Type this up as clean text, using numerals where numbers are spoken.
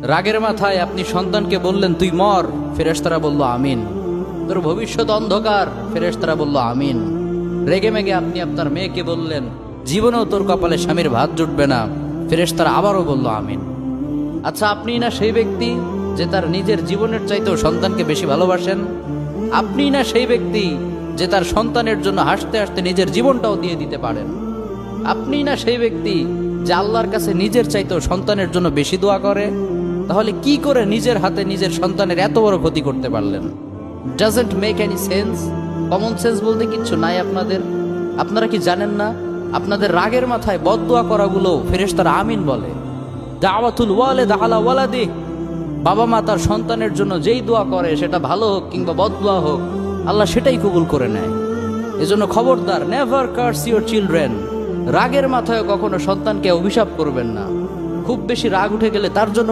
রাগের মাথায় আপনি সন্তানকে বললেন তুই মর, ফেরেশতারা বলল আমিন। তোর ভবিষ্যৎ অন্ধকার, ফেরেশতারা বলল আমিন। রেগে মেগে আপনি আপনার মেয়েকে বললেন জীবনেও তোর কপালে স্বামীর ভাত জুটবে না, ফেরেশতারা আবারও বলল আমিন। আচ্ছা, আপনি না সেই ব্যক্তি যে তার নিজের জীবনের চাইতেও সন্তানকে বেশি ভালোবাসেন? আপনি না সেই ব্যক্তি যে তার সন্তানের জন্য হাসতে হাসতে নিজের জীবনটাও দিয়ে দিতে পারেন? আপনি না সেই ব্যক্তি যে আল্লাহর কাছে নিজের চাইতেও সন্তানের জন্য বেশি দোয়া করে? তাহলে কি করে নিজের হাতে নিজের সন্তানের এত বড় ক্ষতি করতে পারলেন? Doesn't make any sense. Common sense বলতে কিচ্ছু নাই আপনাদের? আপনারা কি জানেন না আপনাদের রাগের মাথায় বদদোয়া করাগুলো ফেরেশতারা আমিন বলে? দাওয়াতুল ওয়ালিদ আলা ওয়ালাদি, বাবা মা তার সন্তানের জন্য যেই দোয়া করে সেটা ভালো হোক কিংবা বদদোয়া হোক, আল্লাহ সেটাই কবুল করে নেয়। এজন্য খবরদার, নেভার কার্স ইউর চিলড্রেন। রাগের মাথায় কখনো সন্তানকে অভিশাপ করবেন না। খুব বেশি রাগ উঠে গেলে তার জন্য